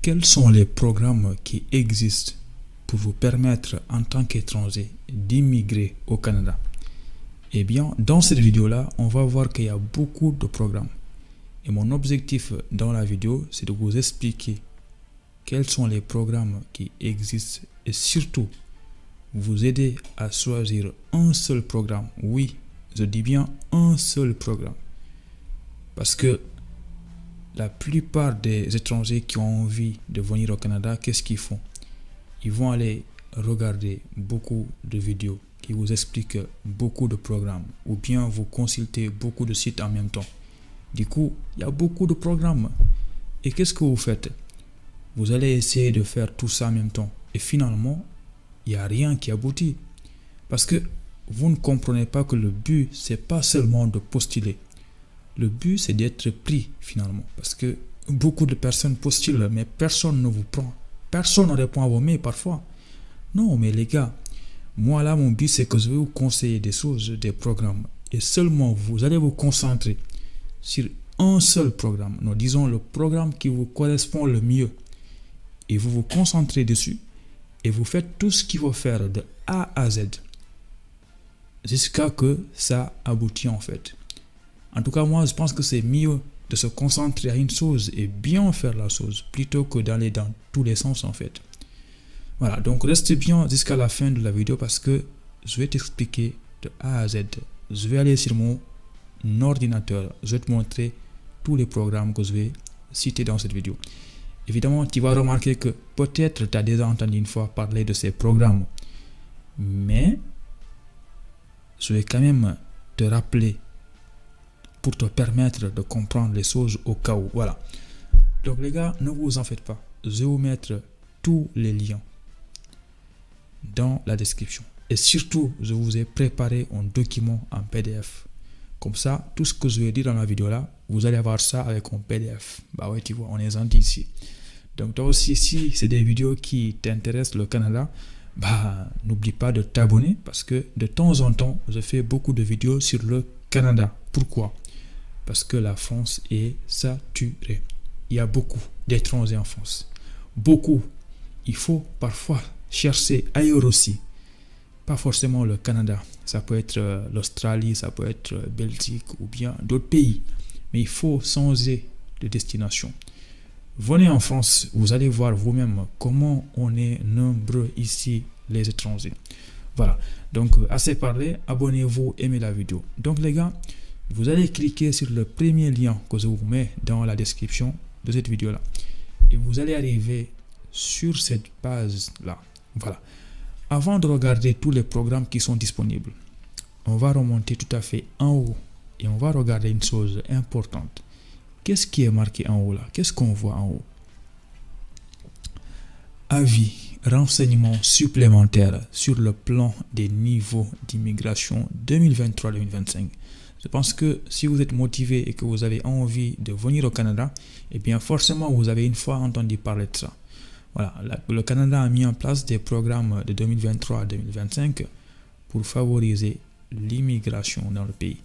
Quels sont les programmes qui existent pour vous permettre en tant qu'étranger d'immigrer au Canada? Eh bien, dans cette vidéo-là, on va voir qu'il y a beaucoup de programmes. Et mon objectif dans la vidéo, c'est de vous expliquer quels sont les programmes qui existent et surtout vous aider à choisir un seul programme. Oui, je dis bien un seul programme. Parce que la plupart des étrangers qui ont envie de venir au Canada, qu'est-ce qu'ils font? Ils vont aller regarder beaucoup de vidéos qui vous expliquent beaucoup de programmes ou bien vous consultez beaucoup de sites en même temps. Du coup, il y a beaucoup de programmes. Et qu'est-ce que vous faites? Vous allez essayer de faire tout ça en même temps. Et finalement, il n'y a rien qui aboutit. Parce que vous ne comprenez pas que le but, c'est pas seulement de postuler. Le but, c'est d'être pris finalement. Parce que beaucoup de personnes postulent, mais personne ne vous prend. Personne ne répond à vos mails parfois. Non, mais les gars, moi là, mon but, c'est que je vais vous conseiller des choses, des programmes. Et seulement vous allez vous concentrer sur un seul programme. Nous disons le programme qui vous correspond le mieux. Et vous vous concentrez dessus. Et vous faites tout ce qu'il faut faire de A à Z. Jusqu'à que ça aboutit en fait. En tout cas, moi, je pense que c'est mieux de se concentrer à une chose et bien faire la chose plutôt que d'aller dans tous les sens en fait. Voilà, donc restez bien jusqu'à la fin de la vidéo parce que je vais t'expliquer de A à Z. Je vais aller sur mon ordinateur, je vais te montrer tous les programmes que je vais citer dans cette vidéo. Évidemment, tu vas remarquer que peut-être tu as déjà entendu une fois parler de ces programmes, mais je vais quand même te rappeler pour te permettre de comprendre les choses au cas où. Voilà. Donc les gars, ne vous en faites pas. Je vais vous mettre tous les liens dans la description. Et surtout, je vous ai préparé un document en PDF. Comme ça, tout ce que je vais dire dans la vidéo là, vous allez avoir ça avec un PDF. Bah ouais, tu vois, on est gentil ici. Donc toi aussi, si c'est des vidéos qui t'intéressent le Canada, bah n'oublie pas de t'abonner parce que de temps en temps, je fais beaucoup de vidéos sur le Canada. Pourquoi? Parce que la France est saturée. Il y a beaucoup d'étrangers en France. Beaucoup. Il faut parfois chercher ailleurs aussi. Pas forcément le Canada. Ça peut être l'Australie, ça peut être Belgique ou bien d'autres pays. Mais il faut changer de destination. Venez en France, vous allez voir vous-même comment on est nombreux ici, les étrangers. Voilà. Donc, assez parlé. Abonnez-vous, aimez la vidéo. Donc, les gars, vous allez cliquer sur le premier lien que je vous mets dans la description de cette vidéo-là. Et vous allez arriver sur cette page-là. Voilà. Avant de regarder tous les programmes qui sont disponibles, on va remonter tout à fait en haut et on va regarder une chose importante. Qu'est-ce qui est marqué en haut là? Qu'est-ce qu'on voit en haut? Avis, renseignements supplémentaires sur le plan des niveaux d'immigration 2023-2025. Je pense que si vous êtes motivé et que vous avez envie de venir au Canada, eh bien forcément vous avez une fois entendu parler de ça. Voilà, le Canada a mis en place des programmes de 2023 à 2025 pour favoriser l'immigration dans le pays.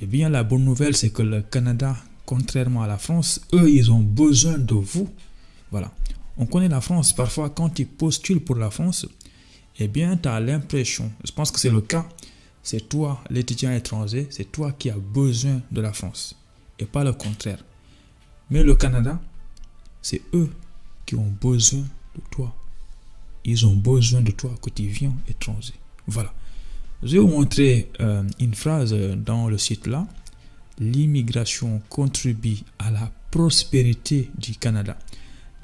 Eh bien la bonne nouvelle, c'est que le Canada, contrairement à la France, eux, ils ont besoin de vous. Voilà. On connaît la France. Parfois, quand tu postules pour la France, eh bien, tu as l'impression, je pense que c'est le cas, c'est toi, l'étudiant étranger, c'est toi qui as besoin de la France et pas le contraire. Mais le Canada, c'est eux qui ont besoin de toi. Ils ont besoin de toi que tu viens étranger. Voilà. Je vais vous montrer une phrase dans le site là. L'immigration contribue à la prospérité du Canada.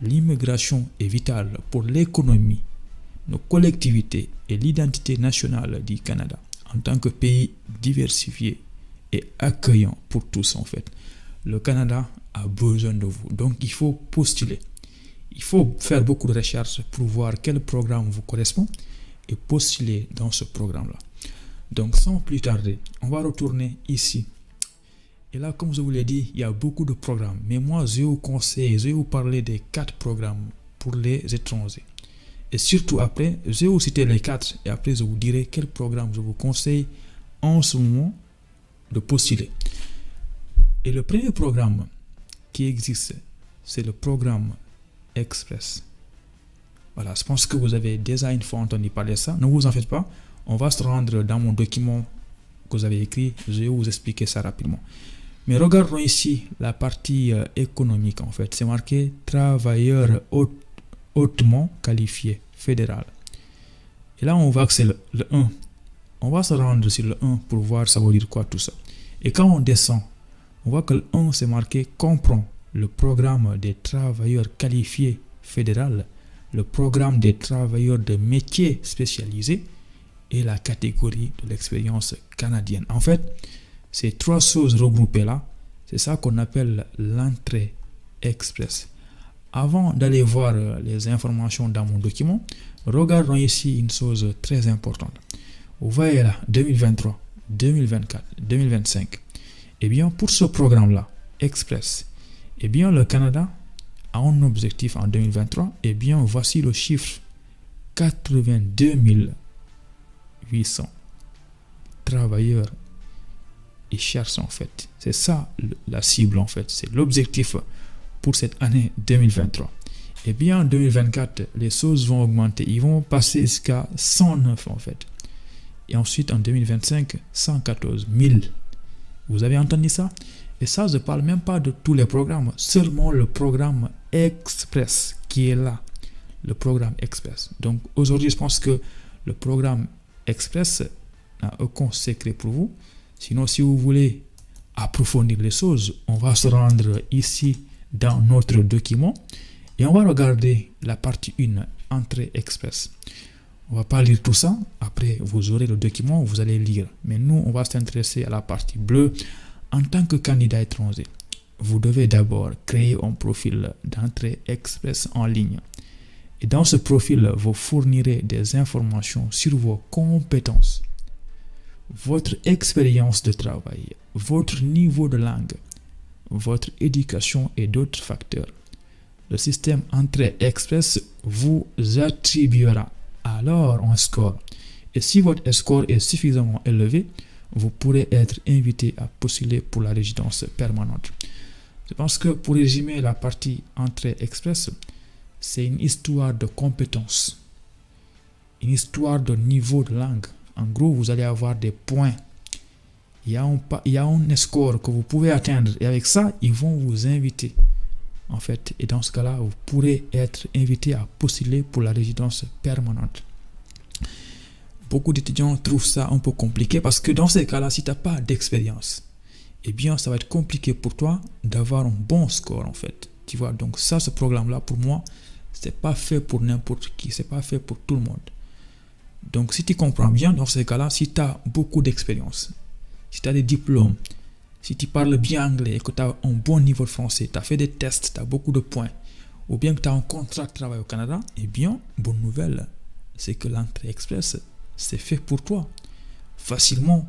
L'immigration est vitale pour l'économie, nos collectivités et l'identité nationale du Canada en tant que pays diversifié et accueillant pour tous en fait. Le Canada a besoin de vous. Donc il faut postuler. Il faut faire beaucoup de recherches pour voir quel programme vous correspond et postuler dans ce programme-là. Donc sans plus tarder, on va retourner ici. Et là, comme je vous l'ai dit, il y a beaucoup de programmes. Mais moi, je vais vous conseiller, je vais vous parler des 4 programmes pour les étrangers. Et surtout après, je vais vous citer les 4 et après je vous dirai quel programme je vous conseille en ce moment de postuler. Et le premier programme qui existe, c'est le programme Express. Voilà, je pense que vous avez déjà une fois entendu parler de ça. Ne vous en faites pas. On va se rendre dans mon document que vous avez écrit. Je vais vous expliquer ça rapidement. Mais regardons ici la partie économique en fait. C'est marqué travailleur hautement qualifié fédéral. Et là, on voit que c'est le 1. On va se rendre sur le 1 pour voir ça veut dire quoi tout ça. Et quand on descend, on voit que le 1 c'est marqué comprend le programme des travailleurs qualifiés fédéral, le programme des travailleurs de métiers spécialisés et la catégorie de l'expérience canadienne. En fait, ces trois choses regroupées là, c'est ça qu'on appelle l'entrée express. Avant d'aller voir les informations dans mon document, regardons ici une chose très importante. Vous voyez là, 2023, 2024, 2025. Eh bien, pour ce programme-là, Express, eh bien, le Canada a un objectif en 2023. Eh bien, voici le chiffre 82 800 travailleurs et cherchent en fait. C'est ça la cible en fait. C'est l'objectif pour cette année 2023. Et bien en 2024, les choses vont augmenter. Ils vont passer jusqu'à 109 en fait. Et ensuite en 2025, 114 000. Vous avez entendu ça? Et ça, je ne parle même pas de tous les programmes. Seulement le programme Express qui est là. Le programme Express. Donc aujourd'hui, je pense que le programme Express n'a aucun secret pour vous. Sinon, si vous voulez approfondir les choses, on va se rendre ici dans notre document et on va regarder la partie 1, entrée express. On va pas lire tout ça. Après, vous aurez le document, vous allez lire. Mais nous, on va s'intéresser à la partie bleue. En tant que candidat étranger, vous devez d'abord créer un profil d'entrée express en ligne. Et dans ce profil, vous fournirez des informations sur vos compétences, votre expérience de travail, votre niveau de langue, votre éducation et d'autres facteurs. Le système Entrée Express vous attribuera alors un score. Et si votre score est suffisamment élevé, vous pourrez être invité à postuler pour la résidence permanente. Je pense que pour résumer la partie Entrée Express, c'est une histoire de compétences, une histoire de niveau de langue. En gros, vous allez avoir des points. Il y a un score que vous pouvez atteindre. Et avec ça, ils vont vous inviter. En fait, et dans ce cas-là, vous pourrez être invité à postuler pour la résidence permanente. Beaucoup d'étudiants trouvent ça un peu compliqué parce que dans ces cas-là, si tu n'as pas d'expérience, eh bien, ça va être compliqué pour toi d'avoir un bon score, en fait. Tu vois, donc ça, ce programme-là, pour moi, c'est pas fait pour n'importe qui. C'est pas fait pour tout le monde. Donc, si tu comprends bien, dans ces cas-là, si tu as beaucoup d'expérience, si tu as des diplômes, si tu parles bien anglais et que tu as un bon niveau de français, tu as fait des tests, tu as beaucoup de points, ou bien que tu as un contrat de travail au Canada, eh bien, bonne nouvelle, c'est que l'entrée express, c'est fait pour toi. Facilement,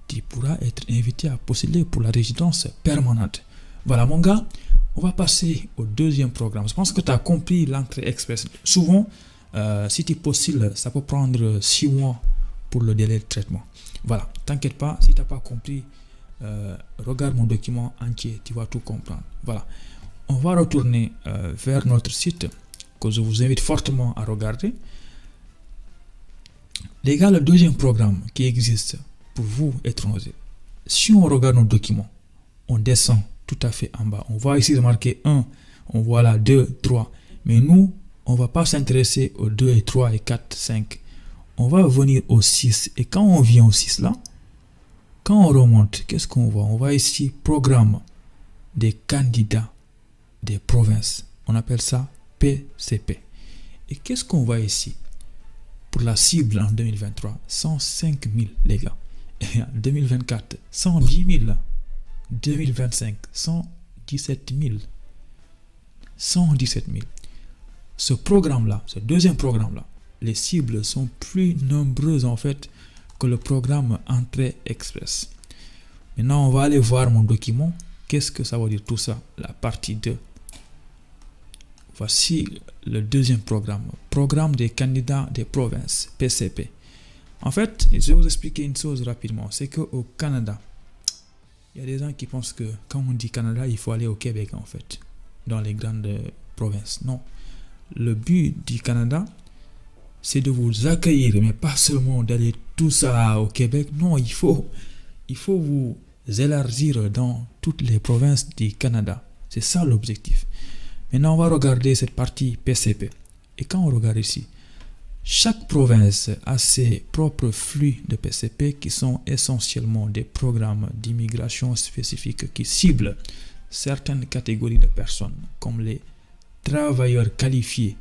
tu pourras être invité à postuler pour la résidence permanente. Voilà, mon gars, on va passer au deuxième programme. Je pense que tu as compris l'entrée express. Souvent, si tu postules, ça peut prendre 6 mois pour le délai de traitement. Voilà, t'inquiète pas, si tu n'as pas compris, regarde mon document entier, tu vas tout comprendre. Voilà, on va retourner vers notre site que je vous invite fortement à regarder. Les gars, le deuxième programme qui existe pour vous étrangers, si on regarde nos documents, on descend tout à fait en bas. On voit ici marqué 1, on voit là 2, 3. Mais nous, on ne va pas s'intéresser aux 2 et 3 et 4, 5. On va venir au 6. Et quand on vient au 6 là, quand on remonte, qu'est-ce qu'on voit? On voit ici programme des candidats des provinces. On appelle ça PCP. Et qu'est-ce qu'on voit ici? Pour la cible en 2023, 105 000 les gars. Et en 2024, 110 000. 2025, 117 000. 117 000. Ce programme-là, ce deuxième programme-là, les cibles sont plus nombreuses en fait que le programme Entrée Express. Maintenant, on va aller voir mon document. Qu'est-ce que ça veut dire tout ça? La partie 2. Voici le deuxième programme. Programme des candidats des provinces, PCP. En fait, je vais vous expliquer une chose rapidement. C'est qu'au Canada, il y a des gens qui pensent que quand on dit Canada, il faut aller au Québec en fait. Dans les grandes province. Non. Le but du Canada, c'est de vous accueillir, mais pas seulement d'aller tout ça au Québec. Non, il faut vous élargir dans toutes les provinces du Canada. C'est ça l'objectif. Maintenant, on va regarder cette partie PCP. Et quand on regarde ici, chaque province a ses propres flux de PCP qui sont essentiellement des programmes d'immigration spécifiques qui ciblent certaines catégories de personnes, comme les travailleurs qualifiés,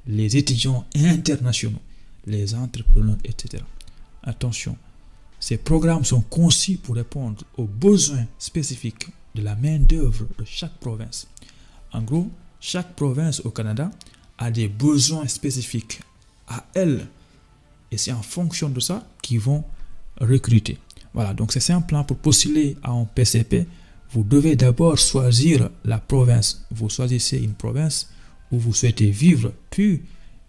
les étudiants internationaux, les entrepreneurs, etc. Attention, ces programmes sont conçus pour répondre aux besoins spécifiques de la main-d'œuvre de chaque province. En gros, chaque province au Canada a des besoins spécifiques à elle. Et c'est en fonction de ça qu'ils vont recruter. Voilà, donc c'est simple. Pour postuler à un PCP, vous devez d'abord choisir la province. Vous choisissez une province où vous souhaitez vivre, puis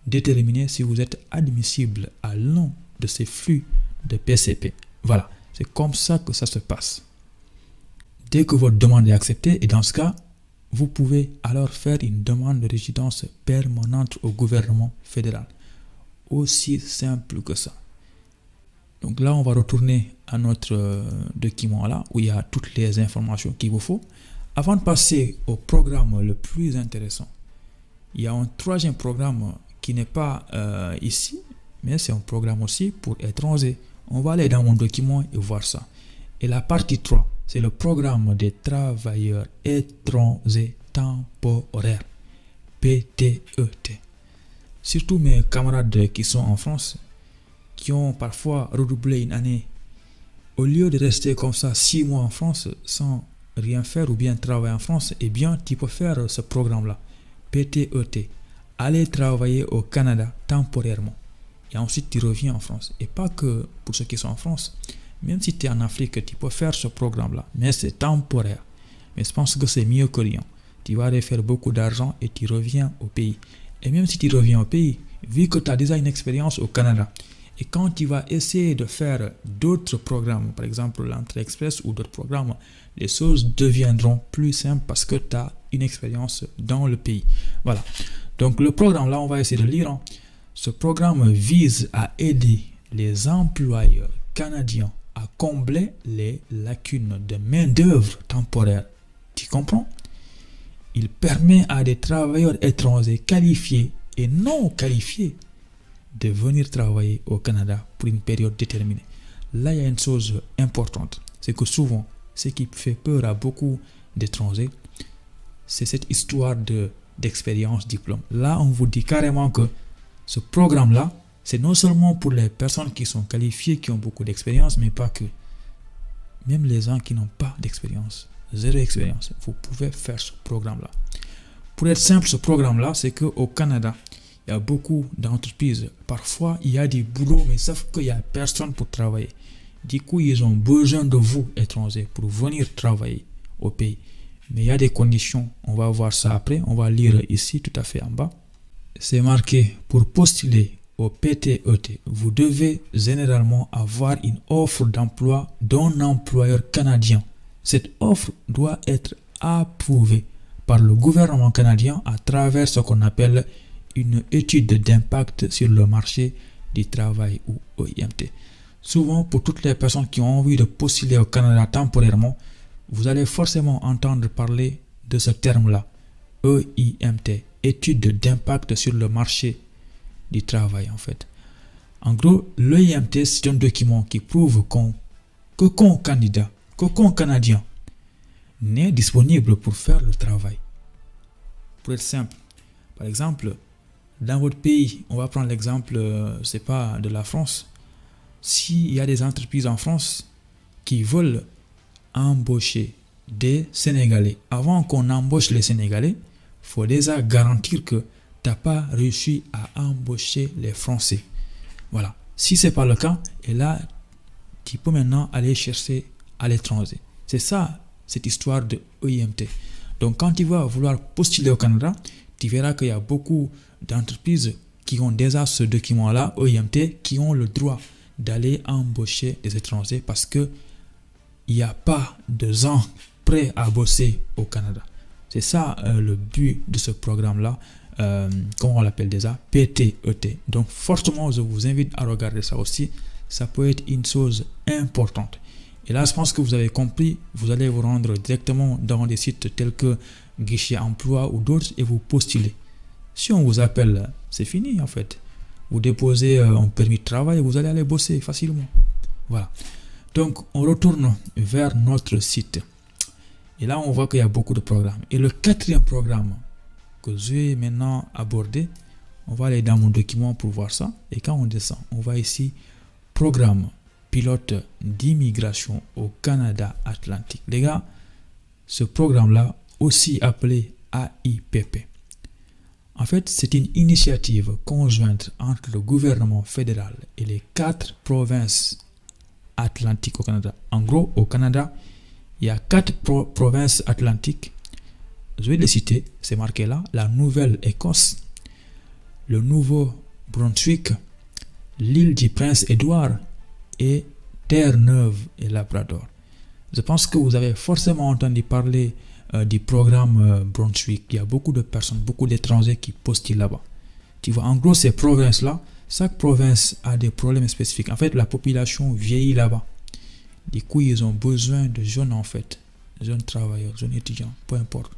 déterminer si vous êtes admissible à l'un de ces flux de PCP. Voilà, c'est comme ça que ça se passe. Dès que votre demande est acceptée, et dans ce cas, vous pouvez alors faire une demande de résidence permanente au gouvernement fédéral. Aussi simple que ça. Donc là, on va retourner à notre document là, où il y a toutes les informations qu'il vous faut. Avant de passer au programme le plus intéressant, il y a un troisième programme qui n'est pas ici, mais c'est un programme aussi pour étrangers. On va aller dans mon document et voir ça. Et la partie 3, c'est le programme des travailleurs étrangers temporaires, PTET. Surtout mes camarades qui sont en France, qui ont parfois redoublé une année, au lieu de rester comme ça 6 mois en France sans rien faire ou bien travailler en France, eh bien tu peux faire ce programme-là, PTET. Aller travailler au Canada temporairement. Et ensuite tu reviens en France. Et pas que pour ceux qui sont en France, même si tu es en Afrique, tu peux faire ce programme-là. Mais c'est temporaire. Mais je pense que c'est mieux que rien. Tu vas aller faire beaucoup d'argent et tu reviens au pays. Et même si tu reviens au pays, vu que tu as déjà une expérience au Canada, et quand tu vas essayer de faire d'autres programmes, par exemple l'entrée express ou d'autres programmes, les choses deviendront plus simples parce que tu as une expérience dans le pays. Voilà. Donc le programme là, on va essayer de lire. Ce programme vise à aider les employeurs canadiens à combler les lacunes de main-d'œuvre temporaire. Tu comprends? Il permet à des travailleurs étrangers qualifiés et non qualifiés de venir travailler au Canada pour une période déterminée. Là, il y a une chose importante, c'est que souvent, ce qui fait peur à beaucoup d'étrangers, c'est cette histoire d'expérience, diplôme. Là, on vous dit carrément que ce programme-là, c'est non seulement pour les personnes qui sont qualifiées, qui ont beaucoup d'expérience, mais pas que. Même les gens qui n'ont pas d'expérience, zéro expérience, vous pouvez faire ce programme-là. Pour être simple, ce programme-là, c'est qu'au Canada, il y a beaucoup d'entreprises. Parfois, il y a des boulots, mais sauf qu'il n'y a personne pour travailler. Du coup, ils ont besoin de vous, étrangers, pour venir travailler au pays. Mais il y a des conditions. On va voir ça après. On va lire ici, tout à fait en bas. C'est marqué, pour postuler au PTET, vous devez généralement avoir une offre d'emploi d'un employeur canadien. Cette offre doit être approuvée par le gouvernement canadien à travers ce qu'on appelle une étude d'impact sur le marché du travail ou EIMT. Souvent, pour toutes les personnes qui ont envie de postuler au Canada temporairement, vous allez forcément entendre parler de ce terme-là, EIMT, étude d'impact sur le marché du travail en fait. En gros, l'EIMT, c'est un document qui prouve qu'aucun candidat, qu'aucun Canadien n'est disponible pour faire le travail. Pour être simple, par exemple, dans votre pays, on va prendre l'exemple, c'est pas de la France. S'il y a des entreprises en France qui veulent embaucher des Sénégalais, avant qu'on embauche les Sénégalais, il faut déjà garantir que tu n'as pas réussi à embaucher les Français. Voilà. Si ce n'est pas le cas, et là, tu peux maintenant aller chercher à l'étranger. C'est ça, cette histoire de EIMT. Donc, quand tu vas vouloir postuler au Canada, tu verras qu'il y a beaucoup d'entreprises qui ont déjà ce document-là, EIMT, qui ont le droit d'aller embaucher des étrangers parce que il n'y a pas de gens prêts à bosser au Canada. C'est ça le but de ce programme-là, comment on l'appelle déjà, PTET. Donc fortement, je vous invite à regarder ça aussi. Ça peut être une chose importante. Et là, je pense que vous avez compris, vous allez vous rendre directement dans des sites tels que Guichet Emploi ou d'autres et vous postulez. Si on vous appelle, c'est fini en fait. Vous déposez un permis de travail et vous allez aller bosser facilement. Voilà. Donc, on retourne vers notre site. Et là, on voit qu'il y a beaucoup de programmes. Et le quatrième programme que je vais maintenant aborder, on va aller dans mon document pour voir ça. Et quand on descend, on va ici, programme pilote d'immigration au Canada Atlantique. Les gars, ce programme-là, aussi appelé AIPP, en fait, c'est une initiative conjointe entre le gouvernement fédéral et les 4 provinces atlantiques au Canada. En gros, au Canada, il y a 4 provinces atlantiques. Je vais les citer, c'est marqué là. La Nouvelle-Écosse, le Nouveau-Brunswick, l'île du Prince-Édouard et Terre-Neuve et Labrador. Je pense que vous avez forcément entendu parler du programme Brunswick. Il y a beaucoup de personnes, beaucoup d'étrangers qui postulent là-bas. Tu vois, en gros, ces provinces-là, chaque province a des problèmes spécifiques. En fait, la population vieillit là-bas. Du coup, ils ont besoin de jeunes, en fait, jeunes travailleurs, jeunes étudiants, peu importe,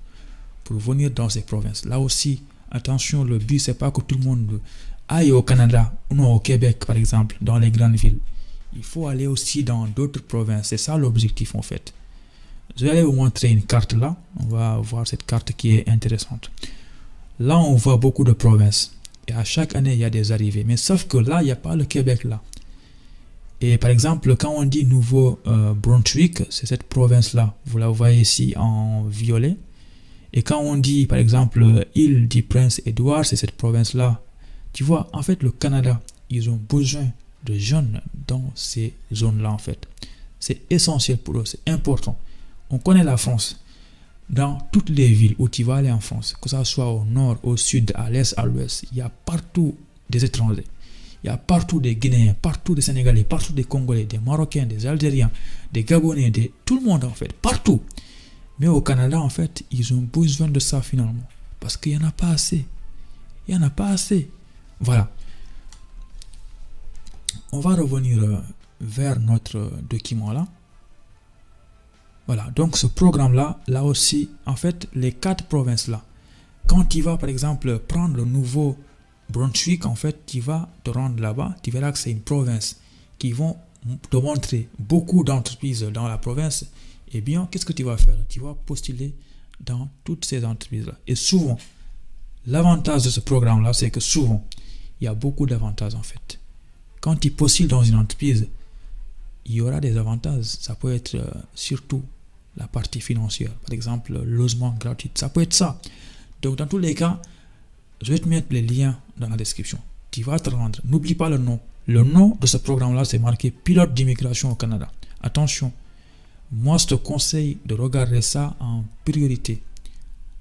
pour venir dans ces provinces. Là aussi, attention, le but, c'est pas que tout le monde aille au Canada, ou non au Québec, par exemple, dans les grandes villes. Il faut aller aussi dans d'autres provinces. C'est ça l'objectif, en fait. Je vais aller vous montrer une carte là. On va voir cette carte qui est intéressante. Là, on voit beaucoup de provinces. Et à chaque année, il y a des arrivées. Mais sauf que là, il n'y a pas le Québec là. Et par exemple, quand on dit Nouveau-Brunswick, c'est cette province-là. Vous la voyez ici en violet. Et quand on dit, par exemple, île du Prince-Édouard, c'est cette province-là. Tu vois, en fait, le Canada, ils ont besoin de jeunes dans ces zones-là, en fait. C'est essentiel pour eux, c'est important. On connaît la France. Dans toutes les villes où tu vas aller en France, que ce soit au nord, au sud, à l'est, à l'ouest, il y a partout des étrangers. Il y a partout des Guinéens, partout des Sénégalais, partout des Congolais, des Marocains, des Algériens, des Gabonais, tout le monde en fait, partout. Mais au Canada, en fait, ils ont besoin de ça finalement. Parce qu'il n'y en a pas assez. Il n'y en a pas assez. Voilà. On va revenir vers notre document là. Voilà, donc ce programme-là, là aussi, en fait, les 4 provinces-là, quand tu vas, par exemple, prendre le Nouveau-Brunswick, en fait, tu vas te rendre là-bas, tu verras que c'est une province qui vont te montrer beaucoup d'entreprises dans la province. Eh bien, qu'est-ce que tu vas faire? Tu vas postuler dans toutes ces entreprises-là. Et souvent, l'avantage de ce programme-là, c'est que souvent, il y a beaucoup d'avantages, en fait. Quand tu postules dans une entreprise, il y aura des avantages. Ça peut être surtout la partie financière. Par exemple, le logement gratuit. Ça peut être ça. Donc, dans tous les cas, je vais te mettre les liens dans la description. Tu vas te rendre. N'oublie pas le nom. Le nom de ce programme-là, c'est marqué Pilote d'immigration au Canada. Attention, moi, je te conseille de regarder ça en priorité.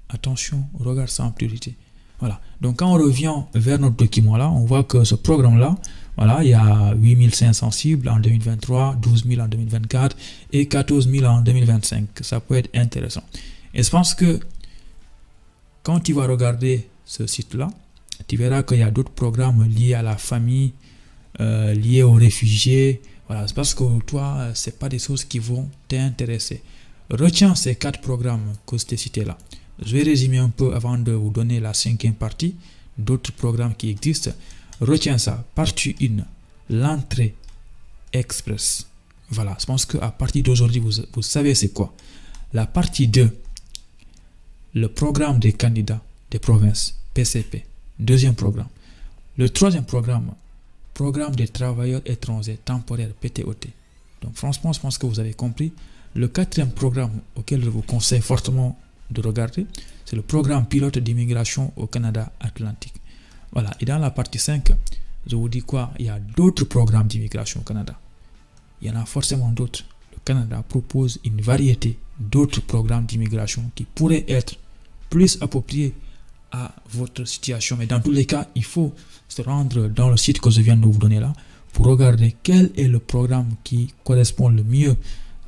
Attention, regarde ça en priorité. Voilà. Donc, quand on revient vers notre document-là, on voit que ce programme-là, voilà, il y a 8500 cibles en 2023, 12 000 en 2024 et 14 000 en 2025. Ça peut être intéressant. Et je pense que quand tu vas regarder ce site-là, tu verras qu'il y a d'autres programmes liés à la famille, liés aux réfugiés. Voilà, c'est parce que toi, ce n'est pas des choses qui vont t'intéresser. Retiens ces 4 programmes que je t'ai cités là. Je vais résumer un peu avant de vous donner la 5e partie d'autres programmes qui existent. Retiens ça. Partie 1, l'entrée express. Voilà, je pense qu'à partir d'aujourd'hui, vous savez c'est quoi. La partie 2, le programme des candidats des provinces, PCP. 2e programme. Le 3e programme, programme des travailleurs étrangers temporaires, PTOT. Donc franchement, je pense que vous avez compris. Le 4e programme auquel je vous conseille fortement de regarder, c'est le programme pilote d'immigration au Canada Atlantique. Voilà, et dans la partie 5, je vous dis quoi? Il y a d'autres programmes d'immigration au Canada. Il y en a forcément d'autres. Le Canada propose une variété d'autres programmes d'immigration qui pourraient être plus appropriés à votre situation. Mais dans tous les cas, il faut se rendre dans le site que je viens de vous donner là pour regarder quel est le programme qui correspond le mieux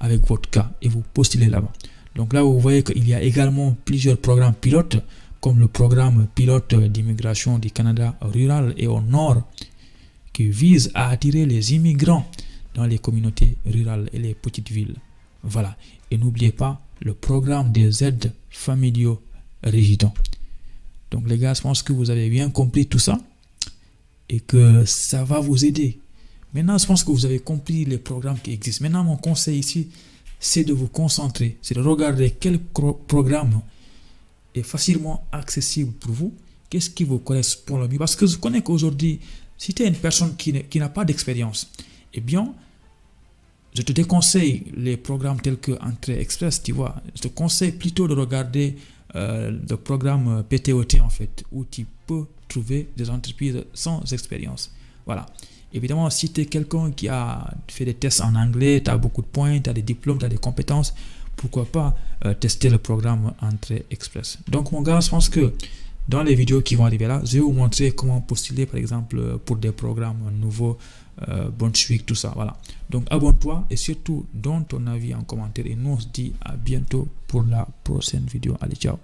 avec votre cas et vous postulez là-bas. Donc là, vous voyez qu'il y a également plusieurs programmes pilotes, comme le programme pilote d'immigration du Canada rural et au nord, qui vise à attirer les immigrants dans les communautés rurales et les petites villes. Voilà. Et n'oubliez pas le programme des aides familiaux résidents. Donc les gars, je pense que vous avez bien compris tout ça et que ça va vous aider. Maintenant, je pense que vous avez compris les programmes qui existent. Maintenant, mon conseil ici, c'est de vous concentrer, c'est de regarder quel programme est facilement accessible pour vous, qu'est-ce qui vous correspond le mieux. Parce que je connais qu'aujourd'hui, si tu es une personne qui n'a pas d'expérience, eh bien, je te déconseille les programmes tels que Entrée Express, tu vois. Je te conseille plutôt de regarder le programme PTOT, en fait, où tu peux trouver des entreprises sans expérience. Voilà. Évidemment, si tu es quelqu'un qui a fait des tests en anglais, tu as beaucoup de points, tu as des diplômes, tu as des compétences, pourquoi pas tester le programme Entrée Express. Donc, mon gars, je pense que dans les vidéos qui vont arriver là, je vais vous montrer comment postuler, par exemple, pour des programmes nouveaux, Brunswick, tout ça. Voilà. Donc, abonne-toi et surtout, donne ton avis en commentaire. Et nous, on se dit à bientôt pour la prochaine vidéo. Allez, ciao.